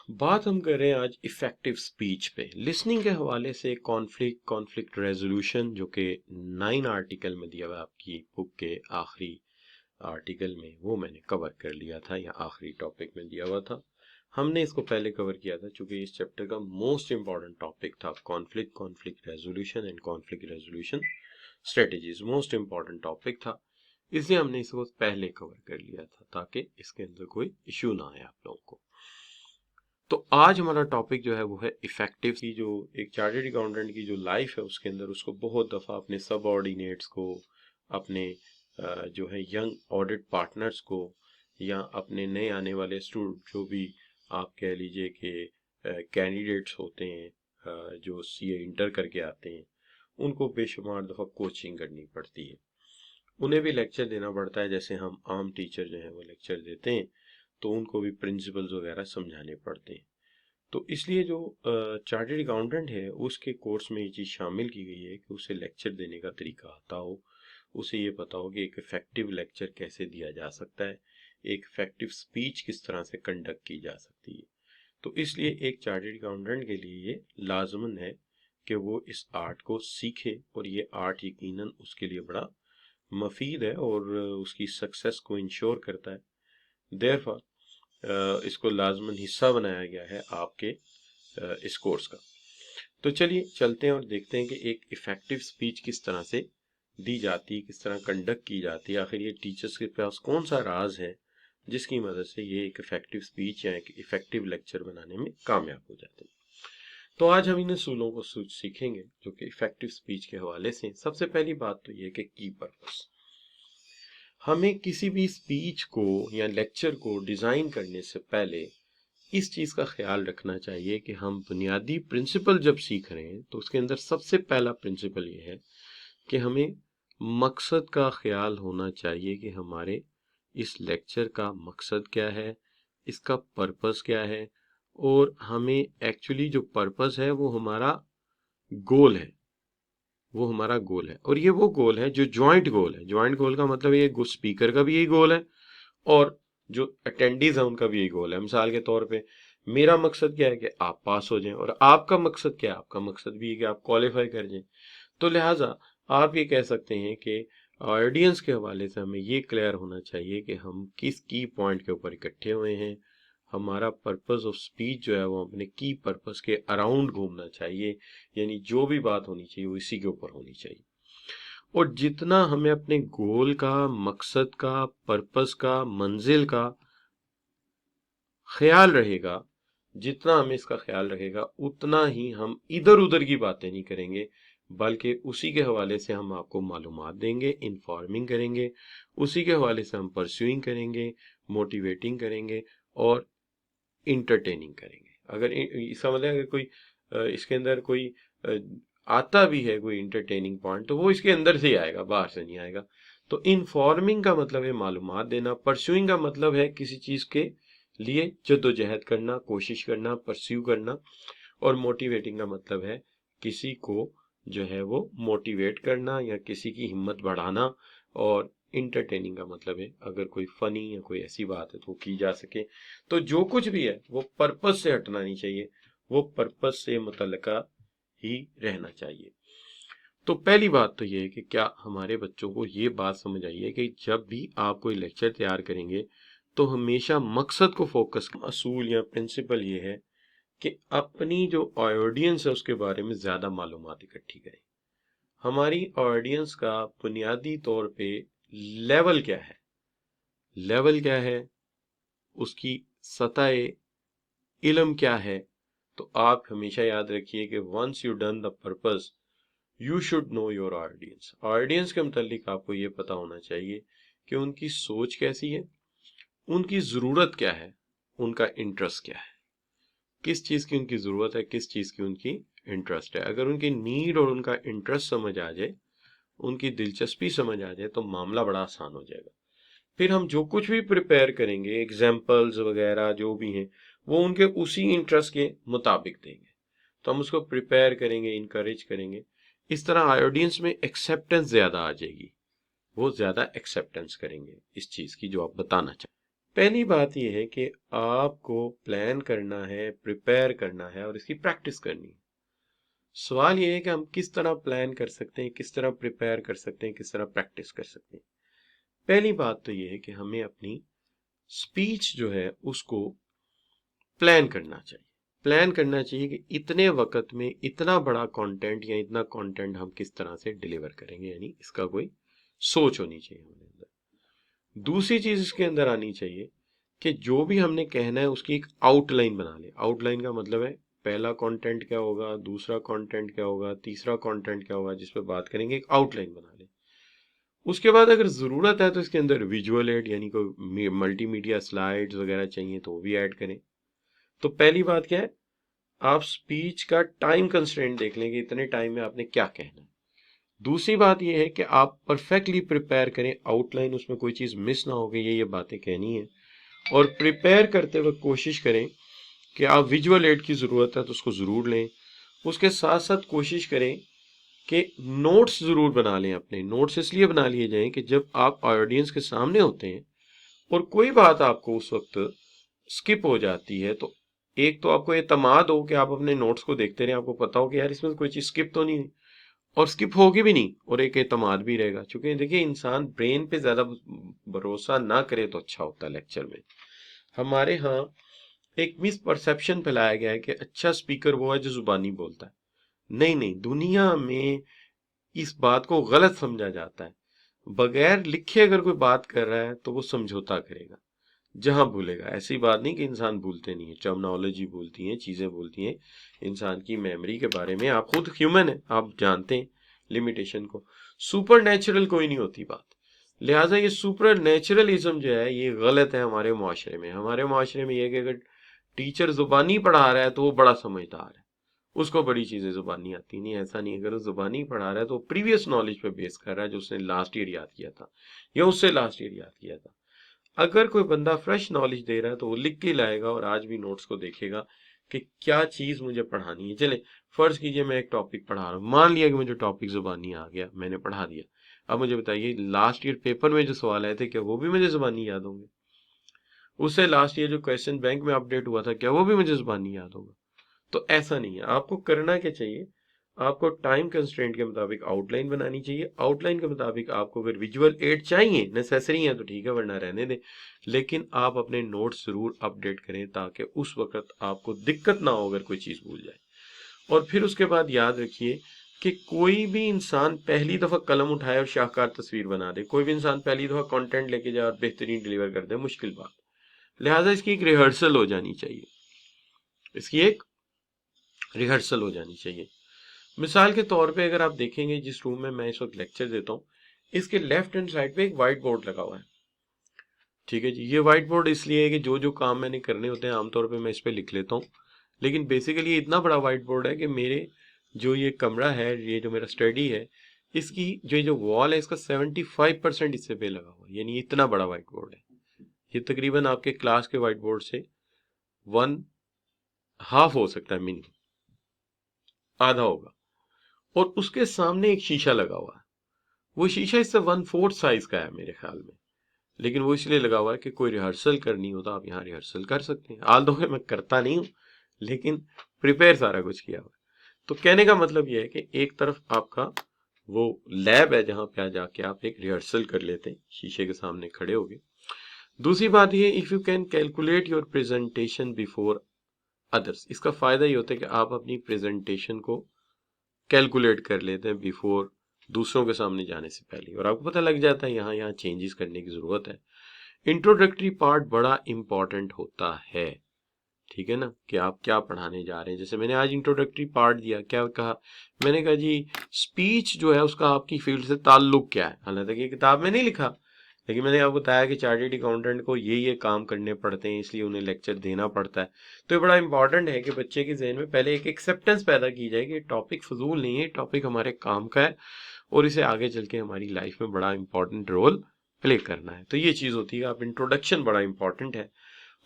बात हम कर रहे हैं आज इफेक्टिव स्पीच पे। लिसनिंग के हवाले से कॉन्फ्लिक्ट रेजोल्यूशन जो कि 9 आर्टिकल में दिया हुआ है आपकी बुक के आखिरी आर्टिकल में, वो मैंने कवर कर लिया था या आखिरी टॉपिक में दिया हुआ था। हमने इसको पहले कवर किया था चूंकि इस चैप्टर का मोस्ट इंपॉर्टेंट टॉपिक था conflict resolution and conflict resolution strategies. Most important topic था, इसलिए हमने इसको पहले कवर कर लिया था ताकि इसके अंदर कोई इश्यू ना आए आप लोगों को। तो आज हमारा टॉपिक जो है वो है इफेक्टिव की। जो एक चार्टर्ड अकाउंटेंट की जो लाइफ है उसके अंदर उसको बहुत दफ़ा अपने सबऑर्डिनेट्स को, अपने जो है यंग ऑडिट पार्टनर्स को, या अपने नए आने वाले स्टूडेंट जो भी आप कह लीजिए कि कैंडिडेट्स होते हैं जो सीए इंटर करके आते हैं, उनको बेशुमार दफ़ा कोचिंग करनी पड़ती है। उन्हें भी लेक्चर देना पड़ता है, जैसे हम आम टीचर जो हैं वो लेक्चर देते हैं तो उनको भी प्रिंसिपल्स वगैरह समझाने पड़ते हैं। तो इसलिए जो चार्टर्ड अकाउंटेंट है उसके कोर्स में ये चीज़ शामिल की गई है कि उसे लेक्चर देने का तरीका आता हो, उसे ये पता हो कि एक इफ़ेक्टिव लेक्चर कैसे दिया जा सकता है, एक इफ़ेक्टिव स्पीच किस तरह से कंडक्ट की जा सकती है। तो इसलिए एक चार्टर्ड अकाउंटेंट के लिए ये लाजमन है कि वो इस आर्ट को सीखे, और ये आर्ट यकीनन उसके लिए बड़ा मफीद है और उसकी सक्सेस को इंश्योर करता है। देयरफॉर इसको लाजमन हिस्सा बनाया गया है आपके इस कोर्स का। तो चलिए चलते हैं और देखते हैं कि एक इफ़ेक्टिव स्पीच किस तरह से दी जाती है, किस तरह कंडक्ट की जाती है। आखिर ये टीचर्स के पास कौन सा राज है जिसकी मदद से ये एक इफ़ेक्टिव स्पीच या एक इफ़ेक्टिव लेक्चर बनाने में कामयाब हो जाते हैं। तो आज हम इन असूलों को सीखेंगे जो कि इफ़ेक्टिव स्पीच के हवाले से। सबसे पहली बात तो ये कि की पर्पस। हमें किसी भी स्पीच को या लेक्चर को डिज़ाइन करने से पहले इस चीज़ का ख्याल रखना चाहिए कि हम बुनियादी प्रिंसिपल जब सीख रहे हैं तो उसके अंदर सबसे पहला प्रिंसिपल ये है कि हमें मकसद का ख्याल होना चाहिए कि हमारे इस लेक्चर का मकसद क्या है, इसका पर्पस क्या है, और हमें एक्चुअली जो पर्पस है वो हमारा गोल है, वो हमारा गोल है। और ये वो गोल है जो जॉइंट गोल है। जॉइंट गोल का मतलब ये स्पीकर का भी यही गोल है और जो अटेंडीज है उनका भी यही गोल है। मिसाल के तौर पे मेरा मकसद क्या है कि आप पास हो जाएं, और आपका मकसद क्या है? आपका मकसद भी है कि आप क्वालिफाई कर जाएं। तो लिहाजा आप ये कह सकते हैं कि ऑडियंस के हवाले से हमें ये क्लियर होना चाहिए कि हम किस की पॉइंट के ऊपर इकट्ठे हुए हैं। हमारा पर्पस ऑफ स्पीच जो है वो अपने की पर्पस के अराउंड घूमना चाहिए, यानी जो भी बात होनी चाहिए वो इसी के ऊपर होनी चाहिए। और जितना हमें अपने गोल का, मकसद का, पर्पस का, मंजिल का ख्याल रहेगा, जितना हमें इसका ख्याल रहेगा उतना ही हम इधर उधर की बातें नहीं करेंगे, बल्कि उसी के हवाले से हम आपको मालूमात देंगे, इन्फॉर्मिंग करेंगे, उसी के हवाले से हम परस्यूइंग करेंगे, मोटिवेटिंग करेंगे और इंटरटेनिंग करेंगे। अगर इसका मतलब अगर कोई इसके अंदर कोई आता भी है कोई इंटरटेनिंग पॉइंट, तो वो इसके अंदर से ही आएगा, बाहर से नहीं आएगा। तो इन्फॉर्मिंग का मतलब है मालूमात देना, परस्यूइंग का मतलब है किसी चीज के लिए जद्दोजहद करना, कोशिश करना, परस्यू करना, और मोटिवेटिंग का मतलब है किसी को जो है वो मोटिवेट करना या किसी की हिम्मत बढ़ाना, और इंटरटेनिंग का मतलब है अगर कोई फनी या कोई ऐसी बात है तो वो की जा सके। तो जो कुछ भी है वो पर्पस से हटना नहीं चाहिए, वो पर्पस से मुतल्लिका ही रहना चाहिए। तो पहली बात तो ये है कि क्या हमारे बच्चों को ये बात समझ आई है कि जब भी आप कोई लेक्चर तैयार करेंगे तो हमेशा मकसद को फोकस। असूल या प्रिंसिपल ये है कि अपनी जो ऑडियंस है उसके बारे में ज्यादा मालूमात इकट्ठी करें। हमारी ऑडियंस का बुनियादी तौर पे लेवल क्या है, लेवल क्या है, उसकी सतह इल्म क्या है। तो आप हमेशा याद रखिए कि once you done the purpose you should know your audience. Audience के मुतालिक आपको ये पता होना चाहिए कि उनकी सोच कैसी है, उनकी ज़रूरत क्या है, उनका इंटरेस्ट क्या है, किस चीज़ की उनकी ज़रूरत है, किस चीज़ की उनकी इंटरेस्ट है। अगर उनकी नीड और उनका इंटरेस्ट समझ आ जाए, उनकी दिलचस्पी समझ आ जाए, तो मामला बड़ा आसान हो जाएगा। फिर हम जो कुछ भी प्रिपेयर करेंगे, एग्जाम्पल्स वगैरह जो भी हैं, वो उनके उसी इंटरेस्ट के मुताबिक देंगे। तो हम उसको प्रिपेयर करेंगे, इनकरेज करेंगे। इस तरह ऑडियंस में एक्सेप्टेंस ज़्यादा आ जाएगी, वो ज़्यादा एक्सेप्टेंस करेंगे इस चीज़ की जो आप बताना चाहें। पहली बात यह है कि आपको प्लान करना है, प्रिपेयर करना है और इसकी प्रैक्टिस करनी है। सवाल यह है कि हम किस तरह प्लान कर सकते हैं, किस तरह प्रिपेयर कर सकते हैं, किस तरह प्रैक्टिस कर सकते हैं। पहली बात तो यह है कि हमें अपनी स्पीच जो है उसको प्लान करना चाहिए। प्लान करना चाहिए कि इतने वक्त में इतना बड़ा कंटेंट या इतना कंटेंट हम किस तरह से डिलीवर करेंगे, यानी इसका कोई सोच होनी चाहिए हमारे अंदर। दूसरी चीज इसके अंदर आनी चाहिए कि जो भी हमने कहना है उसकी एक आउटलाइन बना ले। आउटलाइन का मतलब है पहला कंटेंट क्या होगा, दूसरा कंटेंट क्या होगा, तीसरा कंटेंट क्या होगा, जिस पे बात करेंगे, एक आउटलाइन बना ले। उसके बाद अगर ज़रूरत है तो इसके अंदर विजुअल एड यानी कोई मल्टीमीडिया स्लाइड्स वगैरह चाहिए तो वो भी ऐड करें। तो पहली बात क्या है, आप स्पीच का टाइम कंस्ट्रेंट देख लें कि इतने टाइम में आपने क्या कहना है। दूसरी बात यह है कि आप परफेक्टली प्रिपेयर करें, आउटलाइन उसमें कोई चीज़ मिस ना हो कि ये बातें कहनी है। और प्रिपेयर करते वक्त कोशिश करें कि आप विजुअल एड की ज़रूरत है तो उसको ज़रूर लें। उसके साथ साथ कोशिश करें कि नोट्स ज़रूर बना लें। अपने नोट्स इसलिए बना लिए जाएं कि जब आप ऑडियंस के सामने होते हैं और कोई बात आपको उस वक्त स्किप हो जाती है, तो एक तो आपको एतमाद हो कि आप अपने नोट्स को देखते रहें, आपको पता हो कि यार इसमें कोई चीज़ स्किप तो नहीं है, और स्किप होगी भी नहीं, और एक एतमाद भी रहेगा। क्योंकि देखिए, इंसान ब्रेन पे ज़्यादा भरोसा ना करे तो अच्छा होता है। लेक्चर में हमारे यहाँ एक मिस परसेप्शन फैलाया गया है कि अच्छा स्पीकर वो है जो जुबानी बोलता है। नहीं नहीं, दुनिया में इस बात को गलत समझा जाता है। बगैर लिखे अगर कोई बात कर रहा है तो वो समझौता करेगा, जहां भूलेगा। ऐसी बात नहीं कि इंसान भूलते नहीं है, टर्मिनोलॉजी भूलती है, चीजें भूलती हैं। इंसान की मेमोरी के बारे में आप खुद ह्यूमन है, आप जानते हैं लिमिटेशन को। सुपर नेचुरल कोई नहीं होती बात। लिहाजा ये सुपर नेचुरलिज्म जो है ये गलत है हमारे मुआशरे में। हमारे मुआशरे में ये कि अगर टीचर जुबानी पढ़ा रहा है तो वो बड़ा समझदार है, उसको बड़ी चीजें जुबानी आती नहीं। ऐसा नहीं, अगर वो जुबानी पढ़ा रहा है तो प्रीवियस नॉलेज पे बेस कर रहा है जो उसने लास्ट ईयर याद किया था या उससे लास्ट ईयर याद किया था। अगर कोई बंदा फ्रेश नॉलेज दे रहा है तो वो लिख के लाएगा और आज भी नोट्स को देखेगा कि क्या चीज मुझे पढ़ानी है। चले फर्ज कीजिए मैं एक टॉपिक पढ़ा रहा हूँ, मान लिया कि मुझे टॉपिक जुबानी आ गया, मैंने पढ़ा दिया। अब मुझे बताइए, लास्ट ईयर पेपर में जो सवाल आए थे क्या वो भी मुझे जुबानी याद होंगे? उससे लास्ट ईयर जो क्वेश्चन बैंक में अपडेट हुआ था क्या वो भी मुझे जुबानी याद होगा? तो ऐसा नहीं है। आपको करना क्या चाहिए, आपको टाइम कंस्ट्रेंट के मुताबिक आउटलाइन बनानी चाहिए। आउटलाइन के मुताबिक आपको अगर विजुअल एड चाहिए, नेसेसरी है तो ठीक है, वरना रहने दें। लेकिन आप अपने नोट्स जरूर अपडेट करें ताकि उस वक्त आपको दिक्कत ना हो अगर कोई चीज़ भूल जाए। और फिर उसके बाद याद रखिए कि कोई भी इंसान पहली दफ़ा कलम उठाए और शाहकार तस्वीर बना दे, कोई भी इंसान पहली दफ़ा कंटेंट लेके जाए और बेहतरीन डिलीवर कर दे, मुश्किल बात। लिहाजा इसकी एक रिहर्सल हो जानी चाहिए, इसकी एक रिहर्सल हो जानी चाहिए। मिसाल के तौर पे अगर आप देखेंगे जिस रूम में मैं इस वक्त लेक्चर देता हूँ, इसके लेफ्ट हैंड साइड पे एक व्हाइट बोर्ड लगा हुआ है। ठीक है जी, ये व्हाइट बोर्ड इसलिए है कि जो जो काम मैंने करने होते हैं आमतौर पे मैं इस पे लिख लेता हूँ। लेकिन बेसिकली ये इतना बड़ा व्हाइट बोर्ड है कि मेरे जो ये कमरा है, ये जो मेरा स्टडी है, इसकी जो जो वॉल है इसका 75% हिस्से पे लगा हुआ है, यानी इतना बड़ा व्हाइट बोर्ड है। ये तकरीबन आपके क्लास के व्हाइट बोर्ड से 1/2 हो सकता है, मिनिमम आधा होगा। और उसके सामने एक शीशा लगा हुआ है, वो शीशा इससे 1/4 साइज का है मेरे ख्याल में। लेकिन वो इसलिए लगा हुआ है कि कोई रिहर्सल करनी हो तो आप यहाँ रिहर्सल कर सकते हैं। आल दो मैं करता नहीं हूँ, लेकिन प्रिपेयर सारा कुछ किया हुआ है। तो कहने का मतलब ये है कि एक तरफ आपका वो लैब है जहाँ पे जाके आप एक रिहर्सल कर लेते हैं शीशे के सामने खड़े होके। दूसरी बात ये, if you can calculate your presentation before others, इसका फायदा ये होता है कि आप अपनी प्रेजेंटेशन को कैलकुलेट कर लेते हैं बिफोर, दूसरों के सामने जाने से पहले, और आपको पता लग जाता है यहाँ यहाँ चेंजेस करने की जरूरत है। इंट्रोडक्टरी पार्ट बड़ा इंपॉर्टेंट होता है, ठीक है ना, कि आप क्या पढ़ाने जा रहे हैं। जैसे मैंने आज इंट्रोडक्टरी पार्ट दिया, क्या कहा मैंने, कहा जी स्पीच जो है उसका आपकी फील्ड से ताल्लुक क्या है। हालांकि ये किताब में नहीं लिखा, लेकिन मैंने आपको बताया कि चार्टर्ड अकाउंटेंट को ये काम करने पड़ते हैं, इसलिए उन्हें लेक्चर देना पड़ता है। तो ये बड़ा इंपॉर्टेंट है कि बच्चे के जहन में पहले एक एक्सेप्टेंस पैदा की जाए कि टॉपिक फजूल नहीं है, टॉपिक हमारे काम का है और इसे आगे चल के हमारी लाइफ में बड़ा इंपॉर्टेंट रोल प्ले करना है। तो ये चीज़ होती है, आप इंट्रोडक्शन बड़ा इंपॉर्टेंट है।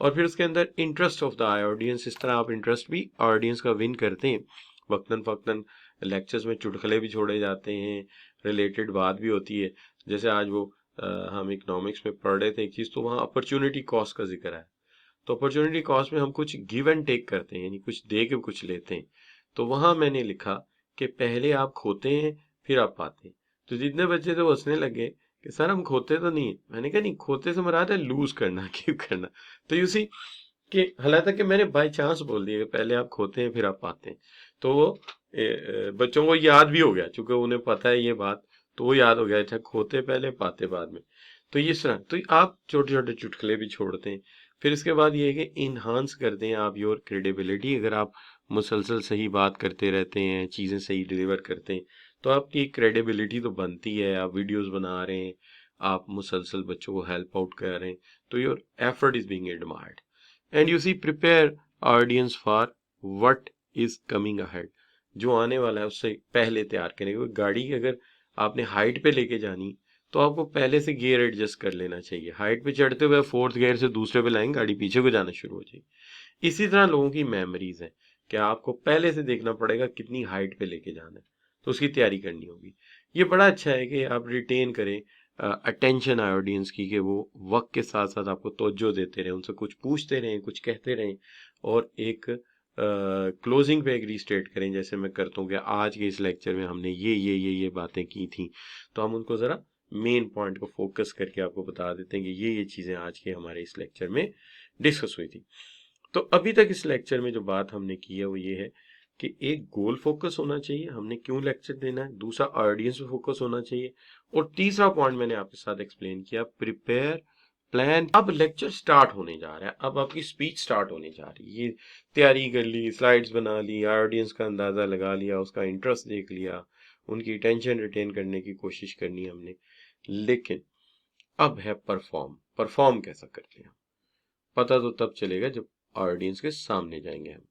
और फिर उसके अंदर इंटरेस्ट ऑफ द ऑडियंस, इस तरह आप इंटरेस्ट भी ऑडियंस का विन करते हैं। वक्तन फक्तन लेक्चर्स में चुटकुले भी छोड़े जाते हैं, रिलेटेड बात भी होती है। जैसे आज वो हम इकोनॉमिक्स में पढ़ रहे थे एक चीज़, तो वहाँ अपॉर्चुनिटी कॉस्ट का जिक्र है। तो अपॉर्चुनिटी कॉस्ट में हम कुछ गिव एंड टेक करते हैं, यानी कुछ दे के कुछ लेते हैं। तो वहाँ मैंने लिखा कि पहले आप खोते हैं फिर आप पाते हैं। तो जितने बच्चे थे वो हंसने लगे कि सर हम खोते तो नहीं है। मैंने कहा नहीं, खोते से मुराद है लूज करना, गिव करना। तो यू सी कि हालांकि कि मैंने बाई चांस बोल दिया कि पहले आप खोते हैं फिर आप पाते हैं, तो वो बच्चों को याद भी हो गया, चूंकि उन्हें पता है ये बात, तो वो याद हो गया, अच्छा खोते पहले पाते बाद में। तो इस तरह तो आप छोटे छोटे चुटकुले भी छोड़ते हैं। फिर इसके बाद ये है कि इन्हांस करते हैं आप योर क्रेडिबिलिटी। अगर आप मुसलसल सही बात करते रहते हैं, चीज़ें सही डिलीवर करते हैं, तो आपकी क्रेडिबिलिटी तो बनती है। आप वीडियोस बना रहे हैं, आप मुसलसल बच्चों को हेल्प आउट कर रहे हैं, तो your effort is being admired. And you see prepare audience for what is coming ahead. जो आने वाला है उससे पहले तैयार करें। क्योंकि गाड़ी अगर आपने हाइट पे लेके जानी, तो आपको पहले से गियर एडजस्ट कर लेना चाहिए। हाइट पे चढ़ते हुए फोर्थ गियर से दूसरे पे लाएंगे, गाड़ी पीछे को जाना शुरू हो जाएगी। इसी तरह लोगों की मेमोरीज है कि आपको पहले से देखना पड़ेगा कितनी हाइट पे लेके जाना है, तो उसकी तैयारी करनी होगी। ये बड़ा अच्छा है कि आप रिटेन करें अटेंशन ऑडियंस की, कि वो वक्त के साथ साथ आपको तवज्जो देते रहें, उनसे कुछ पूछते रहें, कुछ कहते रहें, और एक क्लोजिंग पे एक रीस्टेट करें, जैसे मैं करता हूँ कि आज के इस लेक्चर में हमने ये बातें की थी। तो हम उनको ज़रा मेन पॉइंट को फोकस करके आपको बता देते हैं कि ये चीज़ें आज के हमारे इस लेक्चर में डिस्कस हुई थी। तो अभी तक इस लेक्चर में जो बात हमने की है वो ये है कि एक गोल फोकस होना चाहिए, हमने क्यों लेक्चर देना है। दूसरा, ऑडियंस पे फोकस होना चाहिए। और तीसरा पॉइंट मैंने आपके साथ एक्सप्लेन किया, प्रिपेयर प्लान। अब लेक्चर स्टार्ट होने जा रहा है, अब आपकी स्पीच स्टार्ट होने जा रही है। ये तैयारी कर ली, स्लाइड्स बना ली, ऑडियंस का अंदाजा लगा लिया, उसका इंटरेस्ट देख लिया, उनकी टेंशन रिटेन करने की कोशिश करनी है हमने। लेकिन अब है परफॉर्म। परफॉर्म कैसा करते हैं पता तो तब चलेगा जब ऑडियंस के सामने जाएंगे हम।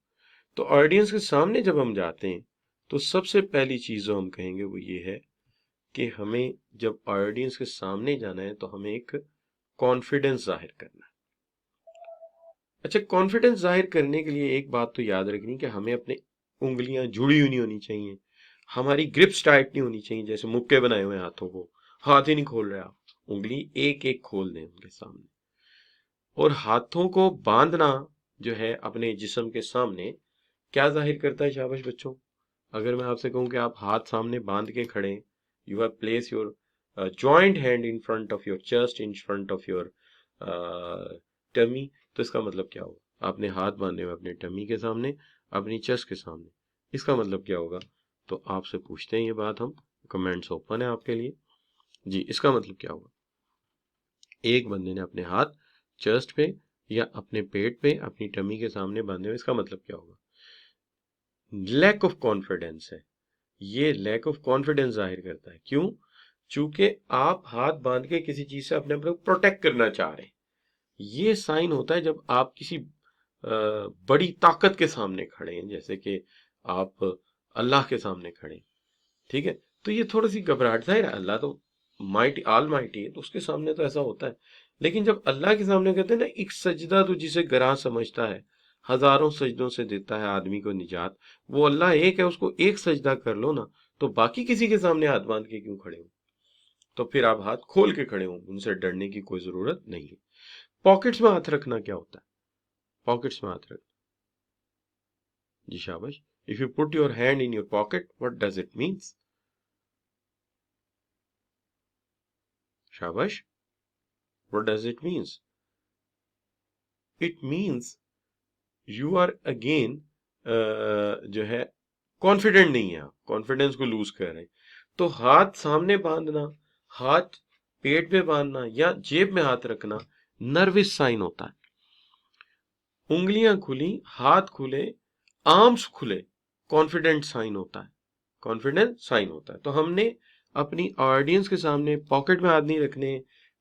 तो ऑडियंस के सामने जब हम जाते हैं, तो सबसे पहली चीज जो हम कहेंगे वो ये है कि हमें जब ऑडियंस के सामने जाना है तो हमें एक कॉन्फिडेंस जाहिर करना है। अच्छा, कॉन्फिडेंस जाहिर करने के लिए एक बात तो याद रखनी कि हमें अपने उंगलियां जुड़ी हुई नहीं होनी चाहिए, हमारी ग्रिप्स टाइट नहीं होनी चाहिए, जैसे मुक्के बनाए हुए हाथों को, हाथ ही नहीं खोल रहे आप, उंगली एक एक खोल दें उनके सामने। और हाथों को बांधना जो है अपने जिस्म के सामने, क्या जाहिर करता है शाबाश बच्चों? अगर मैं आपसे कहूं कि आप हाथ सामने बांध के खड़े, you have place your joint hand in front of your chest, in front of your tummy, तो इसका मतलब क्या होगा? आपने हाथ बांधे हुए अपने टमी के सामने, अपनी चेस्ट के सामने, इसका मतलब क्या होगा? तो आपसे पूछते हैं ये बात हम, कमेंट्स ओपन है आपके लिए जी। इसका मतलब क्या होगा? एक बंदे ने अपने हाथ चेस्ट पे या अपने पेट पे अपनी टमी के सामने बांधे हुए, इसका मतलब क्या होगा? लैक ऑफ कॉन्फिडेंस है। ये लैक ऑफ कॉन्फिडेंस जाहिर करता है। क्यों? चूंकि आप हाथ बांध के किसी चीज से अपने आप को प्रोटेक्ट करना चाह रहे हैं। ये साइन होता है जब आप किसी बड़ी ताकत के सामने खड़े हैं, जैसे कि आप अल्लाह के सामने खड़े हैं, ठीक है? तो ये थोड़ी सी घबराहट, जाहिर है अल्लाह तो माइटी ऑल माइटी है, तो उसके सामने तो ऐसा होता है। लेकिन जब अल्लाह के सामने कहते हैं ना, एक सजदा तो जिसे गरां समझता है, हजारों सजदों से देता है आदमी को निजात, वो अल्लाह एक है, उसको एक सजदा कर लो ना, तो बाकी किसी के सामने हाथ बांध के क्यों खड़े हो? तो फिर आप हाथ खोल के खड़े हो, उनसे डरने की कोई जरूरत नहीं है। पॉकेट्स में हाथ रखना क्या होता है? पॉकेट्स में हाथ रख जी शाबाश। If you put your hand in your pocket, what does it means? शाबाश, what does it means? It means you are again जो है कॉन्फिडेंट नहीं है, आप कॉन्फिडेंस को लूज कर रहे हैं। तो हाथ सामने बांधना, हाथ पेट पे बांधना या जेब में हाथ रखना नर्वस साइन होता है। उंगलियां खुली, हाथ खुले, आर्म्स खुले, कॉन्फिडेंट साइन होता है, कॉन्फिडेंट साइन होता है। तो हमने अपनी ऑडियंस के सामने पॉकेट में हाथ नहीं रखने,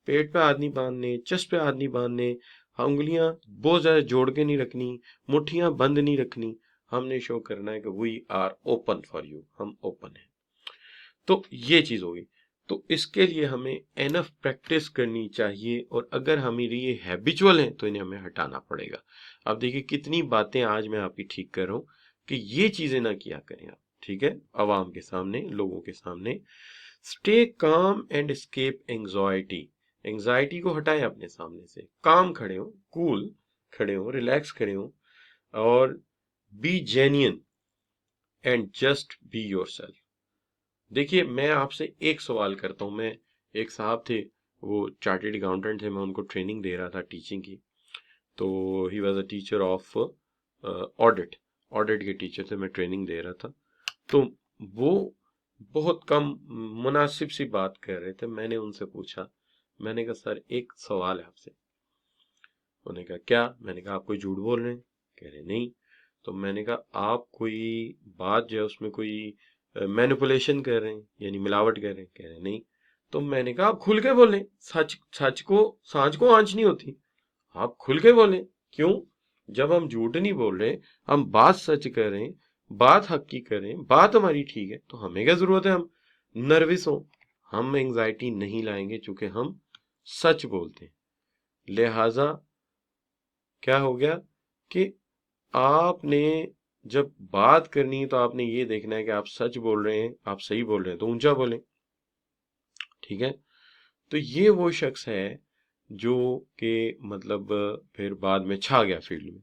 पेट पे हाथ नहीं बांधने, चेस्ट पे हाथ नहीं बांधने, उंगलियां बहुत ज्यादा जोड़ के नहीं रखनी, मुट्ठियां बंद नहीं रखनी। हमने शो करना है कि we are open for you, हम ओपन हैं। तो ये चीज होगी। तो इसके लिए हमें एनफ प्रैक्टिस करनी चाहिए, और अगर हमारी ये हैबिचुअल है तो इन्हें हमें हटाना पड़ेगा। अब देखिए कितनी बातें आज मैं आपकी ठीक कर रहा हूं कि ये चीजें ना किया करें आप, ठीक है? आवाम के सामने, लोगों के सामने। Stay calm and escape anxiety. Anxiety को हटाएं अपने सामने से, काम खड़े हो, कूल खड़े हो, रिलैक्स खड़े हो, और B genuine and just be yourself. देखिए मैं आपसे एक सवाल करता हूं। मैं एक साहब थे, वो चार्टेड अकाउंटेंट थे, मैं उनको ट्रेनिंग दे रहा था टीचिंग की। तो he was a teacher of audit, audit के टीचर थे, मैं ट्रेनिंग दे रहा था। तो वो बहुत कम मुनासिब सी बात कर रहे थे। मैंने उनसे पूछा, मैंने कहा सर एक सवाल है आपसे। उन्होंने कहा क्या? मैंने कहा आप कोई झूठ बोल रहे हैं? कह रहे नहीं। तो मैंने कहा आप कोई बात जो है उसमें कोई मैनिपुलेशन कर रहे हैं, यानी मिलावट कर रहे हैं? कह रहे नहीं। तो मैंने कहा आप खुल के बोलें, सच सच को सांझ को आंच नहीं होती, आप खुल के बोलें। क्यों? जब हम झूठ नहीं बोल रहे, हम बात सच कर रहे हैं, बात हक की कर रहे हैं, बात हमारी ठीक है, तो हमें क्या जरूरत है हम नर्वस हो? हम एंग्जाइटी नहीं लाएंगे चूंकि हम सच बोलते हैं। लिहाजा क्या हो गया कि आपने जब बात करनी है तो आपने ये देखना है कि आप सच बोल रहे हैं, आप सही बोल रहे हैं तो ऊंचा बोलें। ठीक है? तो ये वो शख्स है जो कि मतलब फिर बाद में छा गया फील्ड में।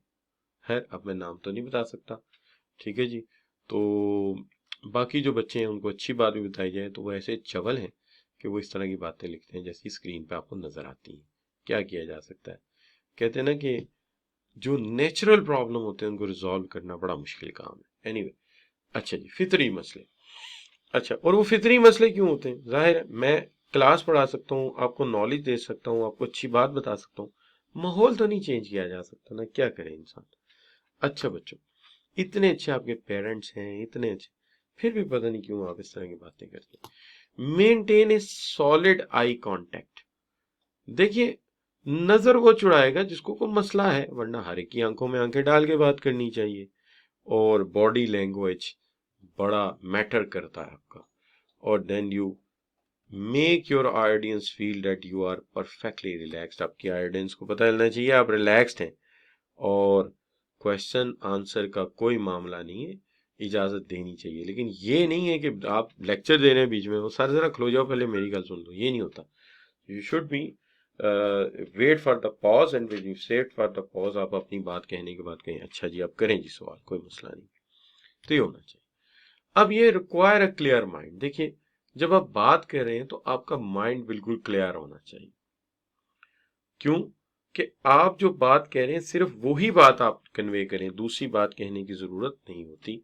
है, अब मैं नाम तो नहीं बता सकता। ठीक है जी। तो बाकी जो बच्चे हैं उनको अच्छी बात भी बताई जाए तो वो ऐसे चवल हैं कि वो इस तरह की बातें लिखते हैं जैसी स्क्रीन पे आपको नजर आती हैं। क्या किया जा सकता है? कहते हैं ना कि जो नेचुरल प्रॉब्लम होते हैं उनको रिजॉल्व करना बड़ा मुश्किल काम है। एनीवे, अच्छा जी, फितरी मसले। अच्छा, और वो फितरी मसले क्यों होते हैं? जाहिर है मैं क्लास पढ़ा सकता हूँ, आपको नॉलेज दे सकता हूँ, आपको अच्छी बात बता सकता हूँ, माहौल तो नहीं चेंज किया जा सकता ना। क्या करे इंसान? अच्छा बच्चों, इतने अच्छे आपके पेरेंट्स हैं, इतने अच्छे, फिर भी पता नहीं क्यों आप इस तरह की बातें करते हैं। मेंटेन ए सॉलिड आई कांटेक्ट। देखिए, नजर वो चुराएगा जिसको कोई मसला है, वरना हर एक की आंखों में आंखें डाल के बात करनी चाहिए। और बॉडी लैंग्वेज बड़ा मैटर करता है आपका। और then you make your audience feel that you are perfectly relaxed. आपकी ऑडियंस को पता चलना चाहिए आप रिलैक्स्ड हैं और क्वेश्चन आंसर का कोई मामला नहीं है, इजाजत देनी चाहिए। लेकिन ये नहीं है कि आप लेक्चर दे रहे हैं बीच में, वो सर जरा खलो जाओ पहले मेरी गल सुन लो, ये नहीं होता। You should be wait for the pause and when you set for the pause आप अपनी बात कहने के बाद कहें अच्छा जी आप करें जी सवाल, कोई मसला नहीं। तो ये होना चाहिए। अब ये रिक्वायर अ क्लियर माइंड। देखिए जब आप बात कर रहे हैं तो आपका माइंड बिल्कुल क्लियर होना चाहिए। क्यों? कि आप जो बात कह रहे हैं सिर्फ वही बात आप कन्वे करें, दूसरी बात कहने की जरूरत नहीं होती।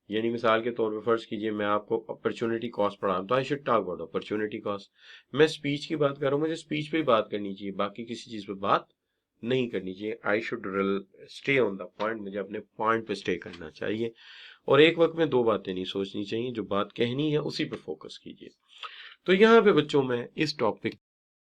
यानी मिसाल के तौर पर फर्ज कीजिए मैं आपको अपॉर्चुनिटी कॉस्ट पढ़ा रहा हूं, तो I should talk about opportunity cost. मैं स्पीच की बात कर रहा हूं, मुझे स्पीच पे ही बात करनी चाहिए, बाकी किसी चीज पे बात नहीं करनी चाहिए। I should stay on the point, मुझे अपने पॉइंट पे स्टे करना चाहिए। और एक वक्त में दो बातें नहीं सोचनी चाहिए, जो बात कहनी है उसी पे फोकस कीजिए। तो यहाँ पे बच्चों में इस टॉपिक